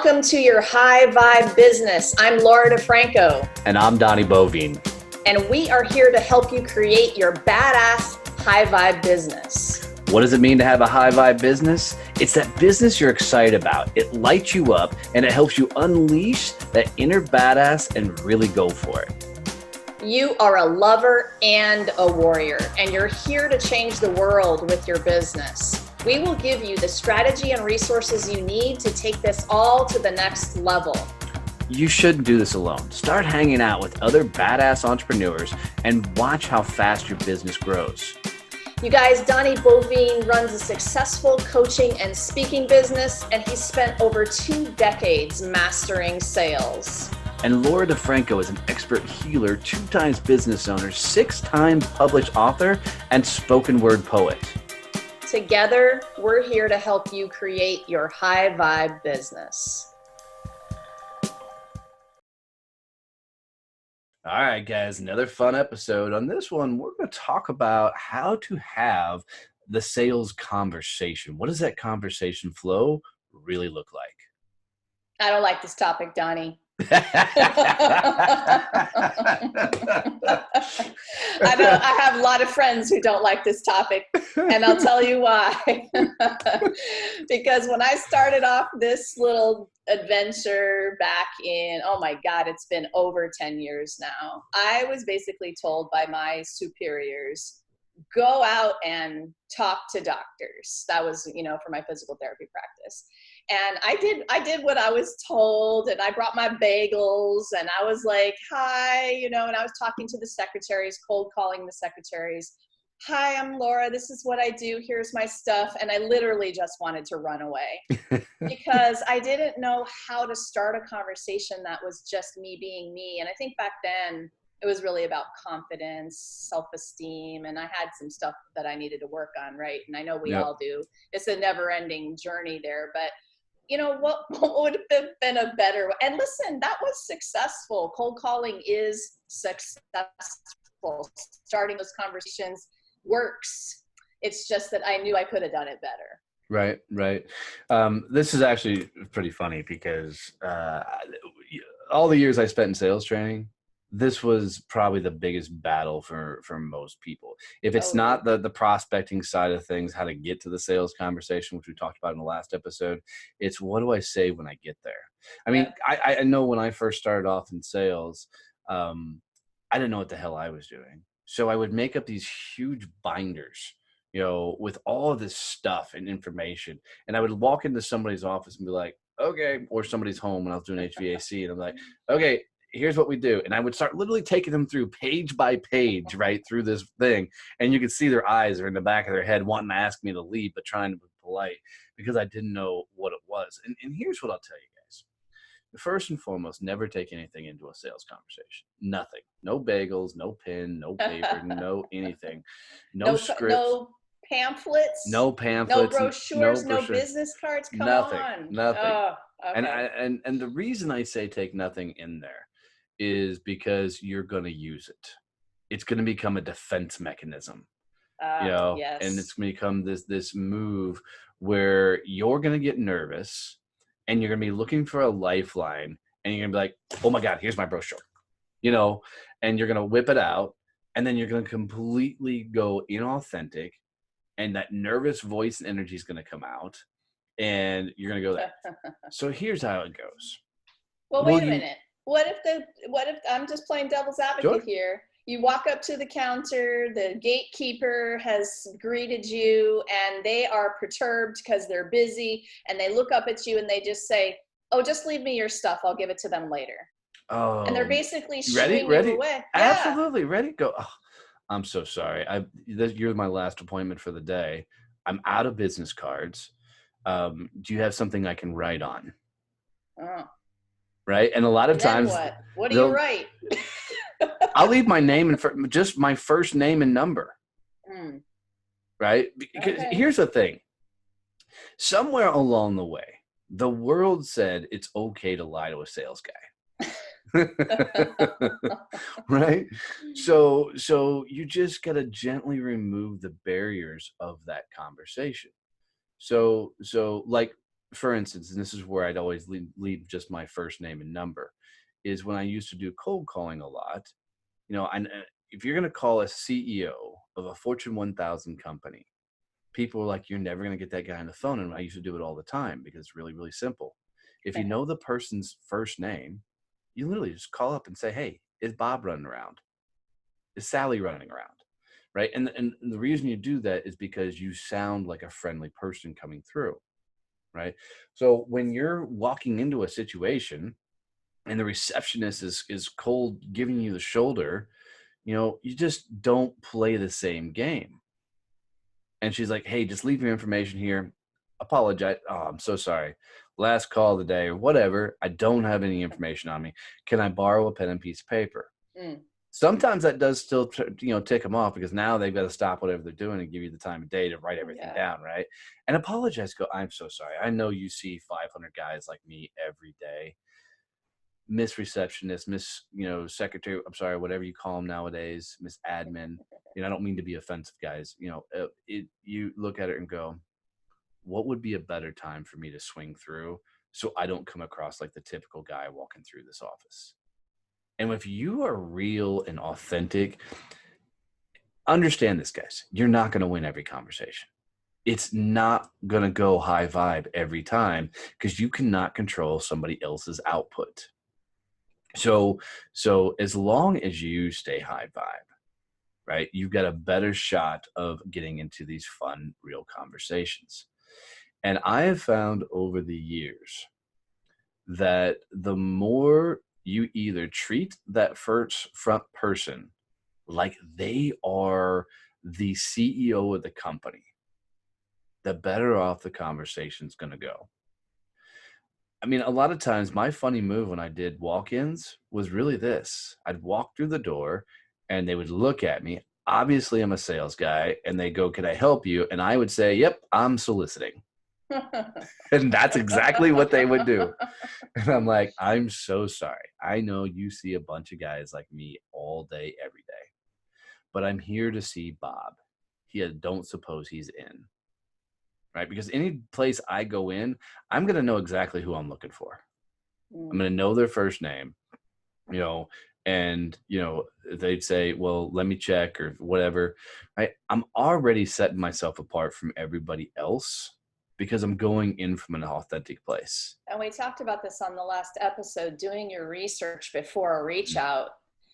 Welcome to your High Vibe Business. I'm Laura Di Franco. And I'm Donnie Bovine. And we are here to help you create your badass high vibe business. What does it mean to have a high vibe business? It's that business you're excited about. It lights you up and it helps you unleash that inner badass and really go for it. You are a lover and a warrior, and you're here to change the world with your business. We will give you the strategy and resources you need to take this all to the next level. You shouldn't do this alone. Start hanging out with other badass entrepreneurs and watch how fast your business grows. You guys, Donnie Bovine runs a successful coaching and speaking business, and he's spent over 2 decades mastering sales. And Laura Di Franco is an expert healer, 2 times business owner, 6-time published author, and spoken word poet. Together, we're here to help you create your high vibe business. All right, guys, another fun episode. On this one, we're going to talk about how to have the sales conversation. What does that conversation flow really look like? I don't like this topic, Donnie. I know I have a lot of friends who don't like this topic, and I'll tell you why. Because when I started off this little adventure back in, oh my God, it's been over 10 years now, I was basically told by my superiors, go out and talk to doctors. That was, for my physical therapy practice. And I did what I was told, and I brought my bagels, and I was like, hi, and I was talking to the secretaries, cold calling the secretaries. Hi, I'm Laura. This is what I do. Here's my stuff. And I literally just wanted to run away because I didn't know how to start a conversation that was just me being me. And I think back then it was really about confidence, self-esteem, and I had some stuff that I needed to work on, right? And I know we all do. It's a never-ending journey there, but what would have been a better way? And listen, that was successful. Cold calling is successful. Starting those conversations works. It's just that I knew I could have done it better. Right. This is actually pretty funny because all the years I spent in sales training, this was probably the biggest battle for most people. If it's not the prospecting side of things, how to get to the sales conversation, which we talked about in the last episode, it's what do I say when I get there? I mean, I know when I first started off in sales, I didn't know what the hell I was doing. So I would make up these huge binders, with all of this stuff and information. And I would walk into somebody's office and be like, okay, or somebody's home when I was doing HVAC. And I'm like, okay, here's what we do. And I would start literally taking them through page by page, right through this thing. And you could see their eyes are in the back of their head wanting to ask me to leave, but trying to be polite because I didn't know what it was. And here's what I'll tell you guys. First and foremost, never take anything into a sales conversation. Nothing. No bagels, no pen, no paper, no anything. No scripts. No pamphlets. No pamphlets. No brochures. No business cards. Come on. Nothing. Oh, okay. And the reason I say take nothing in there is because you're going to use it. It's going to become a defense mechanism, yes. And it's going to become this move where you're going to get nervous and you're going to be looking for a lifeline and you're going to be like, oh my God, here's my brochure, and you're going to whip it out and then you're going to completely go inauthentic and that nervous voice and energy is going to come out and you're going to go there. So here's how it goes. Well, wait a minute. What if I'm just playing devil's advocate here? You walk up to the counter, the gatekeeper has greeted you and they are perturbed because they're busy and they look up at you and they just say, oh, just leave me your stuff. I'll give it to them later. Oh, and they're basically shooing you away. Absolutely. Ready? Go. Oh, I'm so sorry. You're my last appointment for the day. I'm out of business cards. Do you have something I can write on? Oh. Right. And a lot of times, what do you write? I'll leave my name and just my first name and number. Right. Because here's the thing. Somewhere along the way, the world said it's okay to lie to a sales guy. Right. So you just got to gently remove the barriers of that conversation. So like for instance, and this is where I'd always leave just my first name and number, is when I used to do cold calling a lot. If you're going to call a CEO of a Fortune 1000 company, people were like, you're never going to get that guy on the phone. And I used to do it all the time because it's really, really simple. If you know the person's first name, you literally just call up and say, hey, is Bob running around? Is Sally running around? Right. And the reason you do that is because you sound like a friendly person coming through. Right. So when you're walking into a situation and the receptionist is cold giving you the shoulder, you just don't play the same game. And she's like, hey, just leave your information here. Apologize. Oh, I'm so sorry. Last call of the day or whatever. I don't have any information on me. Can I borrow a pen and piece of paper? Mm. Sometimes that does still, tick them off because now they've got to stop whatever they're doing and give you the time of day to write everything down, right? And apologize. Go, I'm so sorry. I know you see 500 guys like me every day. Miss receptionist, miss, secretary, I'm sorry, whatever you call them nowadays, miss admin. I don't mean to be offensive, guys. You look at it and go, what would be a better time for me to swing through so I don't come across like the typical guy walking through this office? And if you are real and authentic, understand this, guys, you're not going to win every conversation. It's not going to go high vibe every time because you cannot control somebody else's output. So as long as you stay high vibe, right, you've got a better shot of getting into these fun, real conversations. And I have found over the years that the more you either treat that first front person like they are the CEO of the company, the better off the conversation's going to go. I mean, a lot of times my funny move when I did walk-ins was really this. I'd walk through the door and they would look at me. Obviously, I'm a sales guy, and they go, "Can I help you?" And I would say, "Yep, I'm soliciting." And that's exactly what they would do. And I'm like, "I'm so sorry. I know you see a bunch of guys like me all day, every day, but I'm here to see Bob. Don't suppose he's in." Right? Because any place I go in, I'm going to know exactly who I'm looking for. I'm going to know their first name, and, they'd say, well, let me check or whatever. Right? I'm already setting myself apart from everybody else because I'm going in from an authentic place. And we talked about this on the last episode, doing your research before a reach out.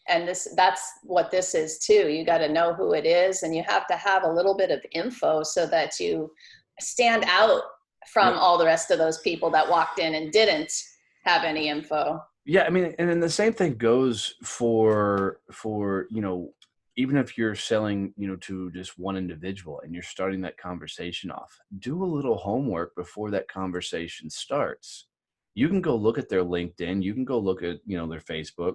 And that's what this is too. You got to know who it is, and you have to have a little bit of info so that you stand out from all the rest of those people that walked in and didn't have any info. Yeah, I mean, and then the same thing goes for even if you're selling, to just one individual and you're starting that conversation off, do a little homework before that conversation starts. You can go look at their LinkedIn, you can go look at, their Facebook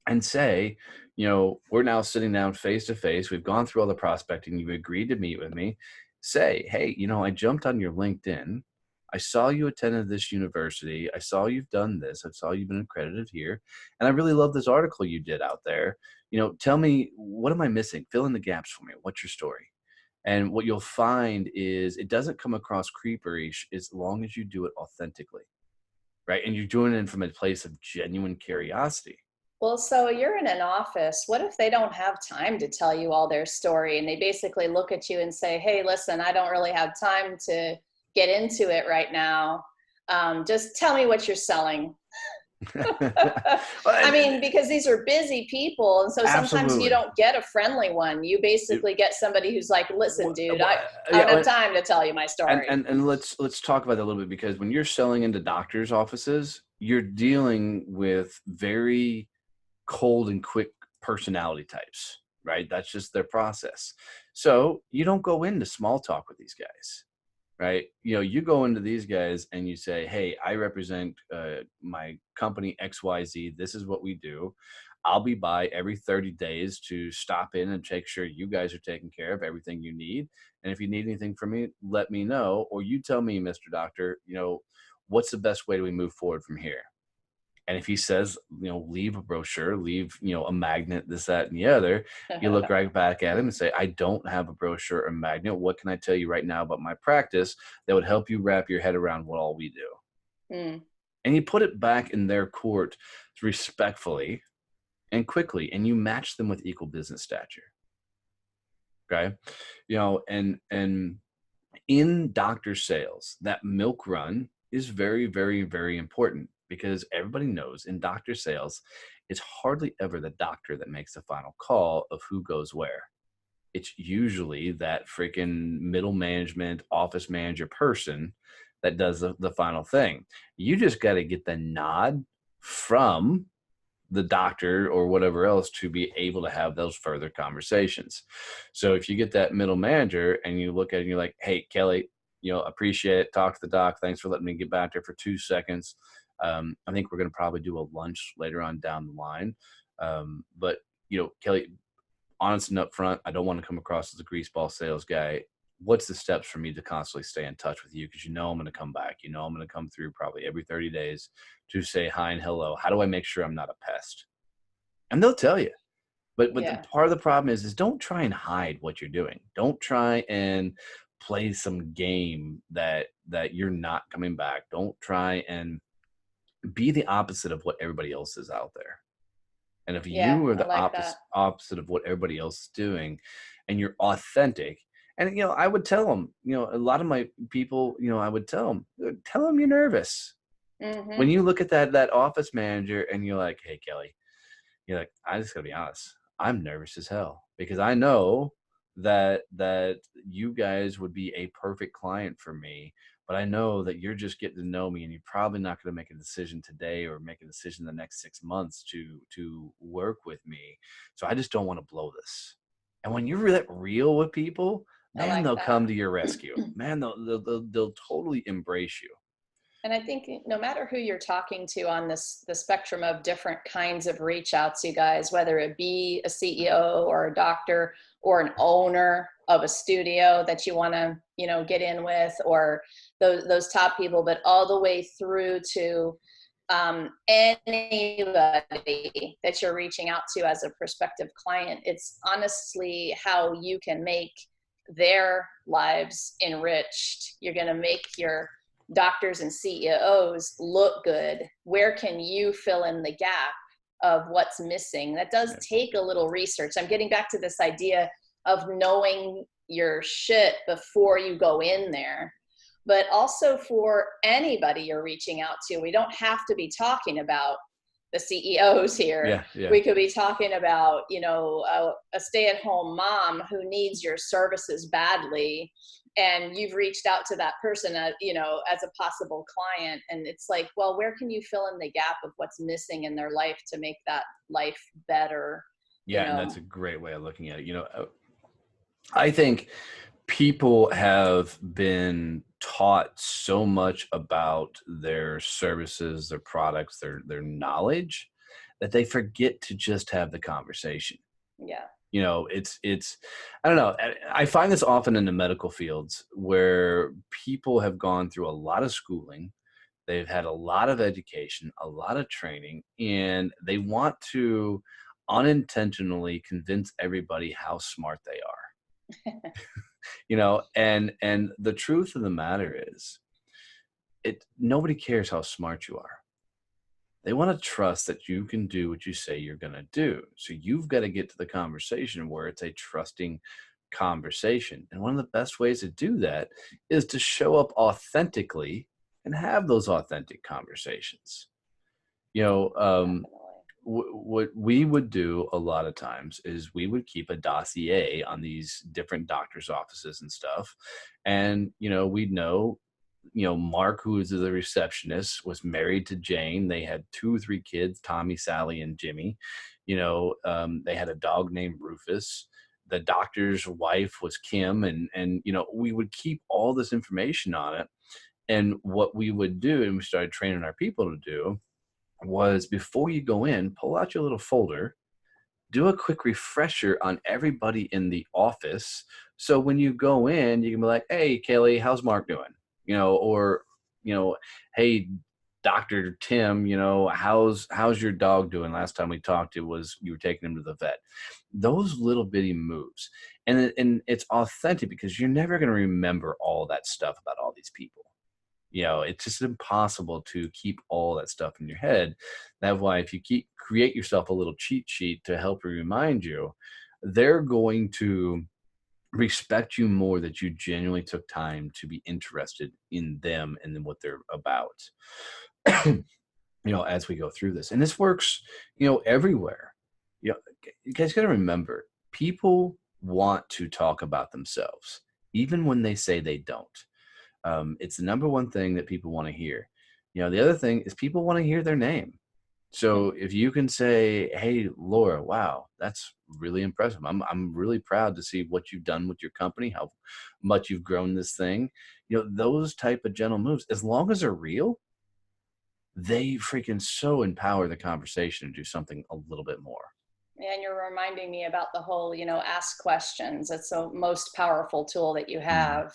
and say, we're now sitting down face to face. We've gone through all the prospecting. You've agreed to meet with me. Say, hey, I jumped on your LinkedIn. I saw you attended this university. I saw you've done this. I saw you've been accredited here. And I really love this article you did out there. Tell me, what am I missing? Fill in the gaps for me. What's your story? And what you'll find is it doesn't come across creeperish as long as you do it authentically, right? And you're doing it from a place of genuine curiosity. Well, so you're in an office. What if they don't have time to tell you all their story, and they basically look at you and say, hey, listen, I don't really have time to get into it right now. Just tell me what you're selling. I mean, because these are busy people. And so sometimes you don't get a friendly one. You basically get somebody who's like, listen, dude, I don't have time to tell you my story. And let's talk about that a little bit, because when you're selling into doctors' offices, you're dealing with very cold and quick personality types, right? That's just their process. So you don't go into small talk with these guys, right? You go into these guys and you say, hey, I represent my company XYZ. This is what we do. I'll be by every 30 days to stop in and make sure you guys are taking care of everything you need. And if you need anything from me, let me know. Or you tell me, Mr. Doctor, what's the best way do we move forward from here? And if he says, leave a brochure, leave, a magnet, this, that, and the other, you look right back at him and say, I don't have a brochure or magnet. What can I tell you right now about my practice that would help you wrap your head around what all we do? Mm. And you put it back in their court respectfully and quickly, and you match them with equal business stature. Okay. And in doctor sales, that milk run is very, very, very important, because everybody knows in doctor sales, it's hardly ever the doctor that makes the final call of who goes where. It's usually that freaking middle management, office manager person that does the final thing. You just got to get the nod from the doctor or whatever else to be able to have those further conversations. So if you get that middle manager and you look at it and you're like, hey, Kelly, appreciate it. Talk to the doc. Thanks for letting me get back there for 2 seconds. I think we're going to probably do a lunch later on down the line. But, Kelly, honest and upfront, I don't want to come across as a greaseball sales guy. What's the steps for me to constantly stay in touch with you? Because I'm going to come back. I'm going to come through probably every 30 days to say hi and hello. How do I make sure I'm not a pest? And they'll tell you. But the part of the problem is don't try and hide what you're doing. Don't try and play some game that you're not coming back. Don't try and be the opposite of what everybody else is out there. And if you are the opposite of what everybody else is doing, and you're authentic, and I would tell them, a lot of my people, I would tell them you're nervous. Mm-hmm. When you look at that office manager and you're like, hey, Kelly, you're like, I just gotta be honest, I'm nervous as hell, because I know that you guys would be a perfect client for me, but I know that you're just getting to know me, and you're probably not going to make a decision today or make a decision in the next 6 months to work with me. So I just don't want to blow this. And when you're that real with people, man, they'll come to your rescue. Man, they'll totally embrace you. And I think no matter who you're talking to on the spectrum of different kinds of reach outs, you guys, whether it be a CEO or a doctor or an owner of a studio that you want to, get in with, or those top people, but all the way through to anybody that you're reaching out to as a prospective client, it's honestly how you can make their lives enriched. You're going to make your doctors and CEOs look good. Where can you fill in the gap of what's missing? That does take a little research. I'm getting back to this idea of knowing your shit before you go in there. But also for anybody you're reaching out to, we don't have to be talking about the CEOs here. Yeah. We could be talking about, a stay-at-home mom who needs your services badly, and you've reached out to that person, as a possible client. And it's like, well, where can you fill in the gap of what's missing in their life to make that life better? Yeah, and that's a great way of looking at it. I think people have been taught so much about their services, their products, their knowledge, that they forget to just have the conversation. Yeah. It's I don't know. I find this often in the medical fields, where people have gone through a lot of schooling. They've had a lot of education, a lot of training, and they want to unintentionally convince everybody how smart they are. And the truth of the matter is, nobody cares how smart you are. They want to trust that you can do what you say you're going to do. So you've got to get to the conversation where it's a trusting conversation. And one of the best ways to do that is to show up authentically and have those authentic conversations. What we would do a lot of times is we would keep a dossier on these different doctors' offices and stuff. And, we'd know, Mark, who is the receptionist, was married to Jane. They had 2 or 3 kids, Tommy, Sally, and Jimmy. They had a dog named Rufus. The doctor's wife was Kim. And we would keep all this information on it. And what we would do, and we started training our people to do, was before you go in, pull out your little folder, do a quick refresher on everybody in the office. So when you go in, you can be like, hey, Kelly, how's Mark doing? Or, hey, Dr. Tim, you know, how's your dog doing? Last time we talked, you were taking him to the vet. Those little bitty moves. And it's authentic because you're never going to remember all that stuff about all these people. You know, it's just impossible to keep all that stuff in your head. That's why if you create yourself a little cheat sheet to help remind you, they're going to respect you more that you genuinely took time to be interested in them and in what they're about. You know, as we go through this, and this works, you know, everywhere. You know, you guys got to remember, people want to talk about themselves, even when they say they don't. It's the number one thing that people want to hear. You know, the other thing is people want to hear their name. So if you can say, "Hey, Laura, wow, that's really impressive. I'm really proud to see what you've done with your company, how much you've grown this thing." You know, those type of gentle moves, as long as they're real, they freaking so empower the conversation to do something a little bit more. And you're reminding me about the whole, ask questions. It's the most powerful tool that you Mhm. have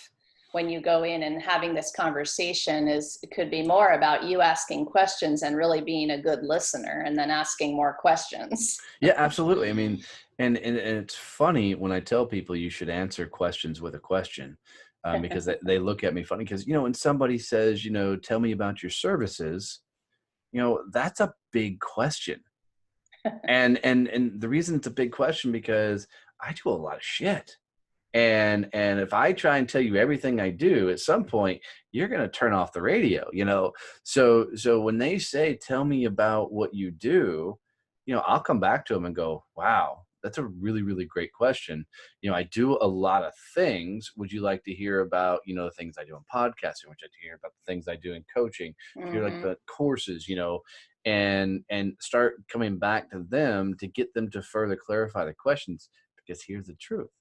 when you go in and having this conversation. It could be more about you asking questions and really being a good listener and then asking more questions. Yeah, absolutely. I mean, and it's funny when I tell people you should answer questions with a question, because they look at me funny because, you know, when somebody says, you know, tell me about your services, you know, that's a big question. And the reason it's a big question because I do a lot of shit. And if I try and tell you everything I do, at some point you're going to turn off the radio, you know. So when they say tell me about what you do, you know, I'll come back to them and go, wow, that's a really, really great question. You know, I do a lot of things. Would you like to hear about, you know, the things I do in podcasting? Would you like to hear about the things I do in coaching? If you're like Hmm. the courses, you know, and start coming back to them to get them to further clarify the questions. Because here's the truth,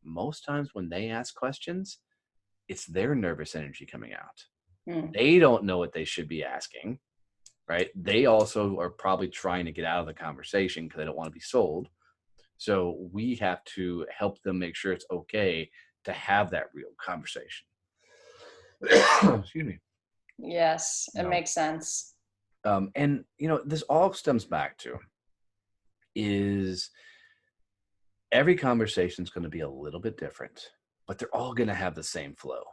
most times when they ask questions, it's their nervous energy coming out. Hmm. They don't know what they should be asking, right? They also are probably trying to get out of the conversation because they don't want to be sold. So we have to help them make sure it's okay to have that real conversation. Excuse me. Yes, You it know, makes sense. and you know, this all stems back to is every conversation is going to be a little bit different, but they're all going to have the same flow.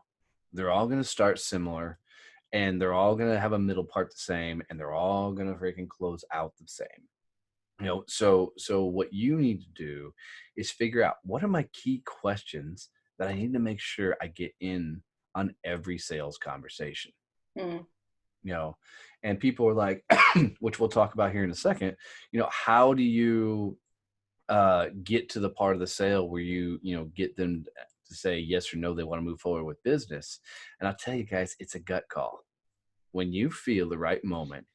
They're all going to start similar, and they're all going to have a middle part the same, and they're all going to freaking close out the same. You know, so what you need to do is figure out what are my key questions that I need to make sure I get in on every sales conversation. Hmm. You know, and people are like, which we'll talk about here in a second. You know, how do you get to the part of the sale where you know, get them to say yes or no they want to move forward with business? And I'll tell you guys, it's a gut call. When you feel the right moment,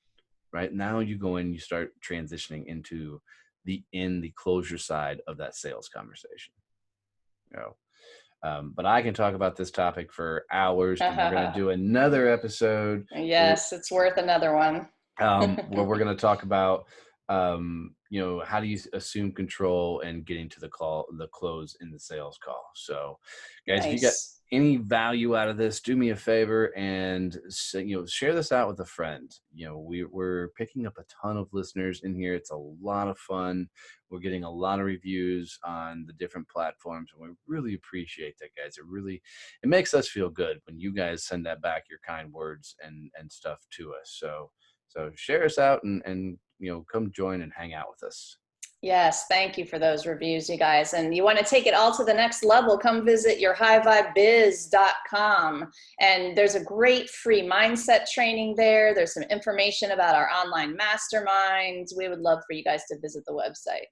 right now, you go in, you start transitioning into the closure side of that sales conversation. You know, but I can talk about this topic for hours, and we're going to do another episode Yes, it's worth another one. where we're going to talk about you know, how do you assume control and getting to the close in the sales call. So guys, if you got Nice. any value out of this, do me a favor and you know, share this out with a friend. You know, we're picking up a ton of listeners in here. It's a lot of fun. We're getting a lot of reviews on the different platforms, and we really appreciate that, guys. It makes us feel good when you guys send that back, your kind words and stuff to us. So share us out and you know, come join and hang out with us. Yes, thank you for those reviews, you guys. And you want to take it all to the next level, come visit yourhighvibebiz.com. And there's a great free mindset training there. There's some information about our online masterminds. We would love for you guys to visit the website.